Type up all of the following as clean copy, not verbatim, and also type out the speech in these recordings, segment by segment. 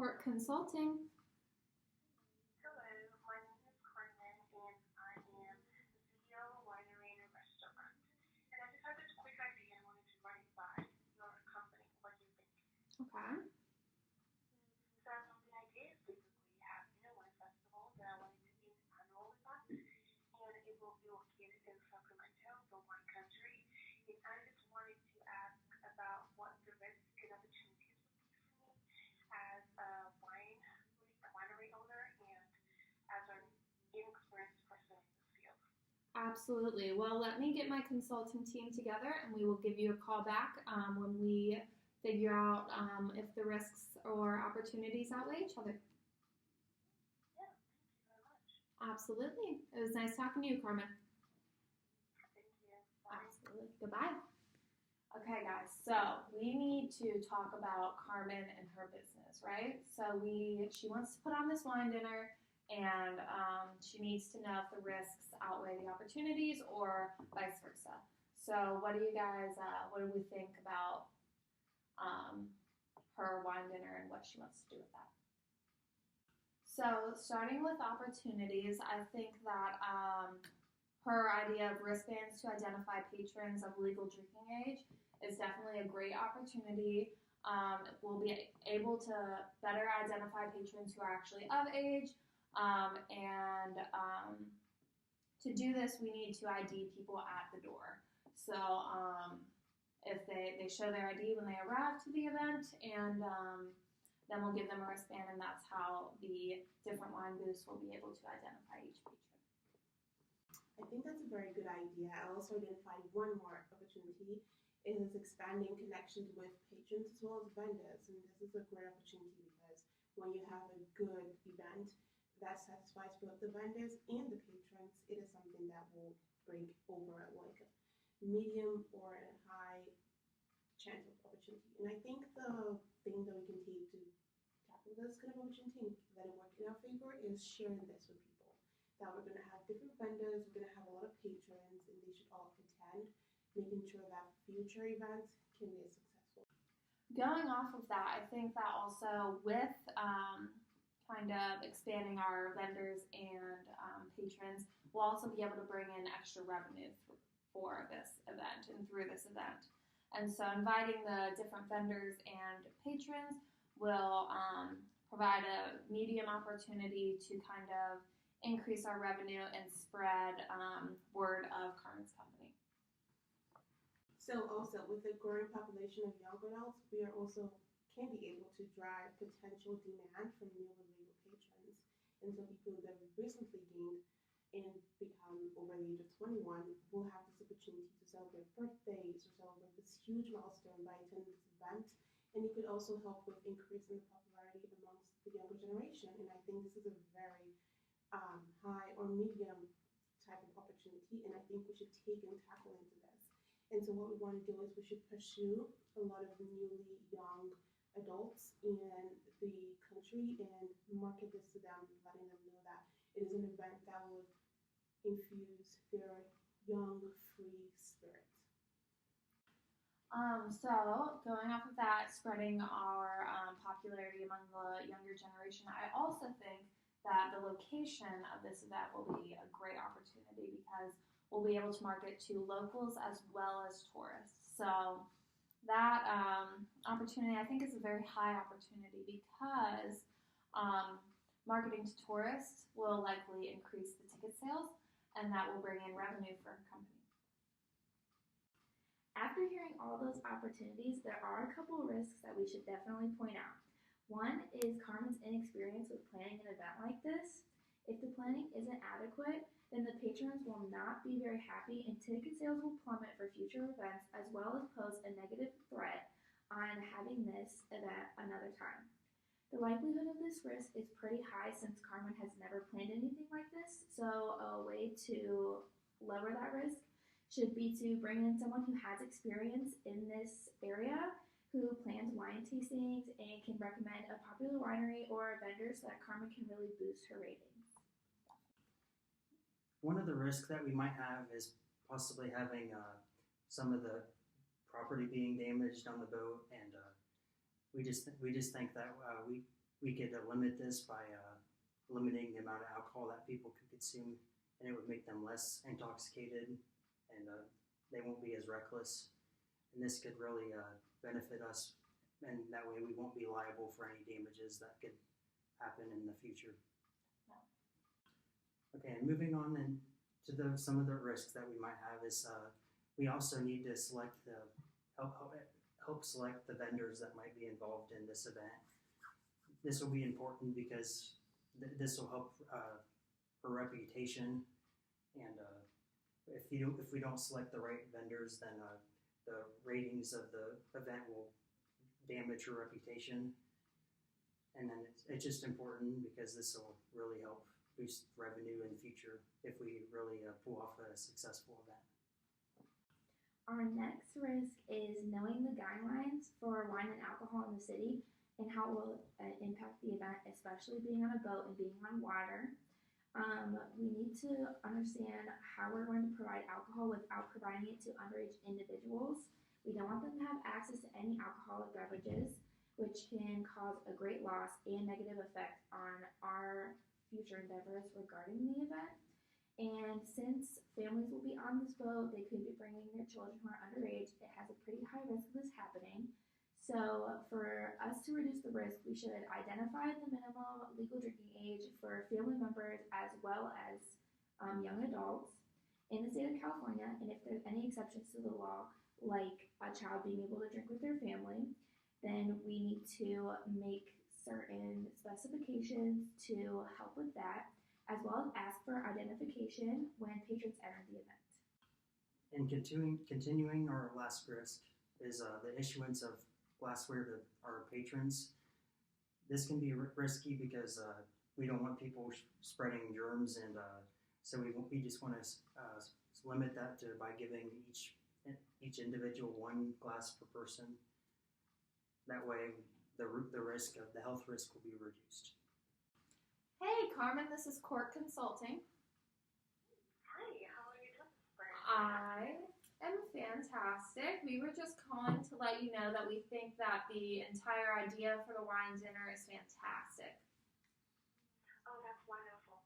Port Consulting. Hello, my name is Carmen, and I am the CEO of a winery and a restaurant. And I just had this quick idea and wanted to run it by your company. What do you think? Okay. So the idea is basically having a wine festival that I wanted to be an annual event, and it will be located in Sacramento, the wine country. And I just wanted to ask about what the risks and opportunities would be for me as a winery owner and as an inexperienced person in this field. Absolutely. Well, let me get my consulting team together and we will give you a call back when we figure out if the risks or opportunities outweigh each other. Yeah, thank you very much. Absolutely. It was nice talking to you, Carmen. Thank you. Bye. Absolutely. Goodbye. Okay, guys, so we need to talk about Carmen and her business, right? So she wants to put on this wine dinner, and she needs to know if the risks outweigh the opportunities or vice versa. So what do you guys, what do we think about her wine dinner and what she wants to do with that? So starting with opportunities, I think that her idea of wristbands to identify patrons of legal drinking age is definitely a great opportunity. We'll be able to better identify patrons who are actually of age, and to do this, we need to ID people at the door. So if they show their ID when they arrive to the event, and then we'll give them a wristband, and that's how the different wine booths will be able to identify each patron. I think that's a very good idea. I also identified one more opportunity is expanding connections with patrons as well as vendors. And this is a great opportunity because when you have a good event that satisfies both the vendors and the patrons, it is something that will bring over like a medium or a high chance of opportunity. And I think the thing that we can take to tackle this kind of opportunity and let it work in our favor is sharing this with people. That we're going to have different vendors, we're going to have a lot of patrons, and they should all attend, making sure that future events can be successful. Going off of that, I think that also with kind of expanding our vendors and patrons, we'll also be able to bring in extra revenue for this event and through this event. And so inviting the different vendors and patrons will provide a medium opportunity to kind of increase our revenue and spread word of Carmen's company. So also with the growing population of young adults, we are also can be able to drive potential demand from newly legal patrons. And so people that have recently gained and become over the age of 21 will have this opportunity to celebrate birthdays or celebrate this huge milestone by attending this event. And it could also help with increasing the popularity amongst the younger generation. And I think this is a very high or medium type of opportunity, and I think we should take and tackle into this. And so what we want to do is we should pursue a lot of newly young adults in the country and market this to them, letting them know that it is an event that would infuse their young, free spirit. So going off of that, spreading our popularity among the younger generation, I also think that the location of this event will be a great opportunity because we'll be able to market to locals as well as tourists. So that opportunity, I think, is a very high opportunity because marketing to tourists will likely increase the ticket sales, and that will bring in revenue for our company. After hearing all those opportunities, there are a couple risks that we should definitely point out. One is Carmen's inexperience with planning an event like this. If the planning isn't adequate, then the patrons will not be very happy and ticket sales will plummet for future events, as well as pose a negative threat on having this event another time. The likelihood of this risk is pretty high since Carmen has never planned anything like this, so a way to lower that risk should be to bring in someone who has experience in this area, who plans wine tastings and can recommend a popular winery or a vendor so that Carmen can really boost her ratings. One of the risks that we might have is possibly having some of the property being damaged on the boat, and we just think that we could limit this by limiting the amount of alcohol that people could consume, and it would make them less intoxicated, and they won't be as reckless. And this could really benefit us, and that way we won't be liable for any damages that could happen in the future. Okay, and moving on to some of the risks that we might have is we also need to help select the vendors that might be involved in this event. This will be important because this will help her reputation, and if we don't select the right vendors, then the ratings of the event will damage her reputation. And then it's just important because this will really help boost revenue in the future if we really pull off a successful event. Our next risk is knowing the guidelines for wine and alcohol in the city and how it will impact the event, especially being on a boat and being on water. We need to understand how we're going to provide alcohol without providing it to underage individuals. We don't want them to have access to any alcoholic beverages, which can cause a great loss and negative effect on our future endeavors regarding the event. And since families will be on this boat, they could be bringing their children who are underage. It has a pretty high risk of this happening. So for us to reduce the risk, we should identify the minimum legal drinking age for family members as well as young adults in the state of California. And if there's any exceptions to the law, like a child being able to drink with their family, then we need to make certain specifications to help with that, as well as ask for identification when patrons enter the event. And continuing our last risk is the issuance of glassware to our patrons. This can be risky because we don't want people spreading germs, and so we just want to limit that by giving each individual one glass per person. That way, the health risk will be reduced. Hey, Carmen, this is Court Consulting. Hi, how are you doing? I am fantastic. We were just calling to let you know that we think that the entire idea for the wine dinner is fantastic. Oh, that's wonderful.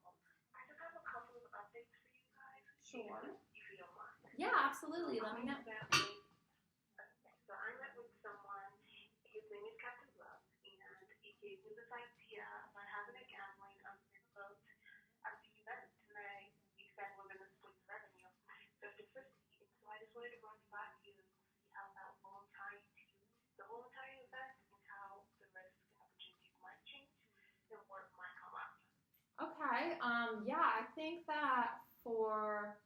I just have a couple of updates for you guys. Sure. If you don't mind. Yeah, absolutely. Let me know. So I met with someone, his name is Captain Love, and he gave me this idea about having a gambling on the boat at the event. And he said we're going to split the revenue 50-50. So I just wanted to run by you and see how that will tie into the whole entire event and how the risk opportunities might change and what might come up. Okay. Yeah, I think that for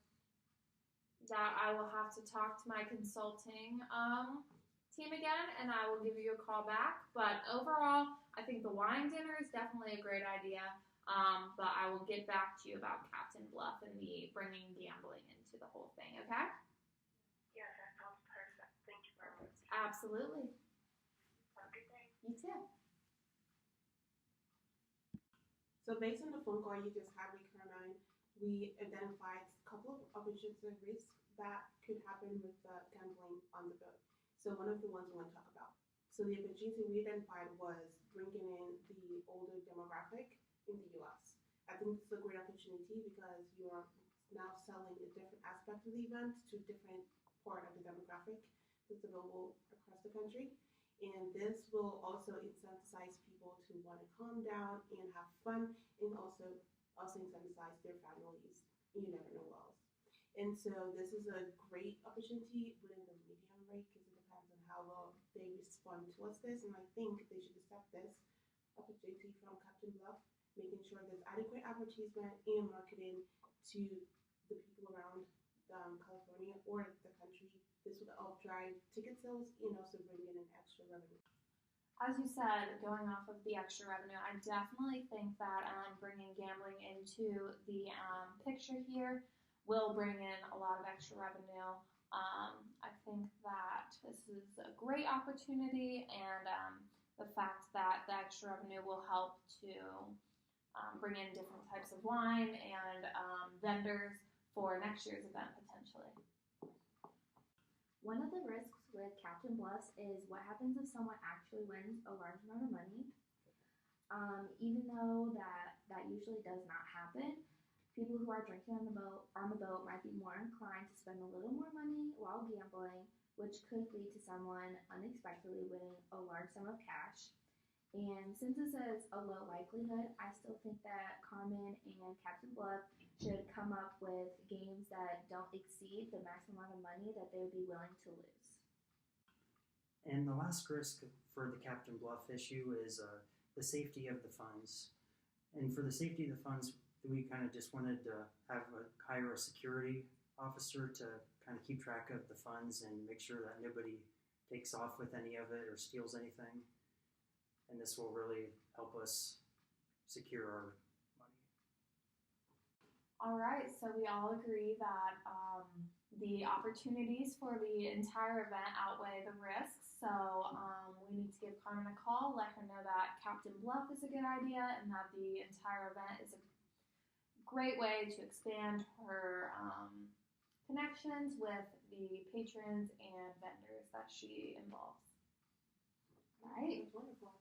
that I will have to talk to my consulting team again, and I will give you a call back. But overall, I think the wine dinner is definitely a great idea. But I will get back to you about Captain Bluff and the bringing gambling into the whole thing. Okay? Yes, that sounds perfect. Thank you very much. Absolutely. Have a good day. You too. So based on the phone call you just had with Carmine, we identified a couple of opportunities and risks that could happen with gambling on the boat. So one of the ones we want to talk about. So the opportunity we identified was bringing in the older demographic in the U.S. I think it's a great opportunity because you are now selling a different aspect of the event to a different part of the demographic that's available across the country. And this will also incentivize people to want to calm down and have fun, and also incentivize their families. You never know what else. And so this is a great opportunity within the medium rate because it depends on how well they respond towards this. And I think they should accept this opportunity from Captain Bluff, making sure there's adequate advertisement and marketing to the people around California or the country. This would help drive ticket sales and also bring in an extra revenue. As you said, going off of the extra revenue, I definitely think that bringing gambling into the picture here will bring in a lot of extra revenue. I think that this is a great opportunity, and the fact that the extra revenue will help to bring in different types of wine and vendors for next year's event potentially. One of the risks with Captain Bluffs is what happens if someone actually wins a large amount of money. Even though that usually does not happen, people who are drinking on the boat might be more inclined to spend a little more money while gambling, which could lead to someone unexpectedly winning a large sum of cash. And since this is a low likelihood, I still think that Carmen and Captain Bluff should come up with games that don't exceed the maximum amount of money that they would be willing to lose. And the last risk for the Captain Bluff issue is the safety of the funds. And for the safety of the funds, we kind of just wanted to hire a security officer to kind of keep track of the funds and make sure that nobody takes off with any of it or steals anything. And this will really help us secure our money. All right, so we all agree that the opportunities for the entire event outweigh the risks. So we need to give Carmen a call, let her know that Captain Bluff is a good idea and that the entire event is a great way to expand her connections with the patrons and vendors that she involves. Right? Wonderful.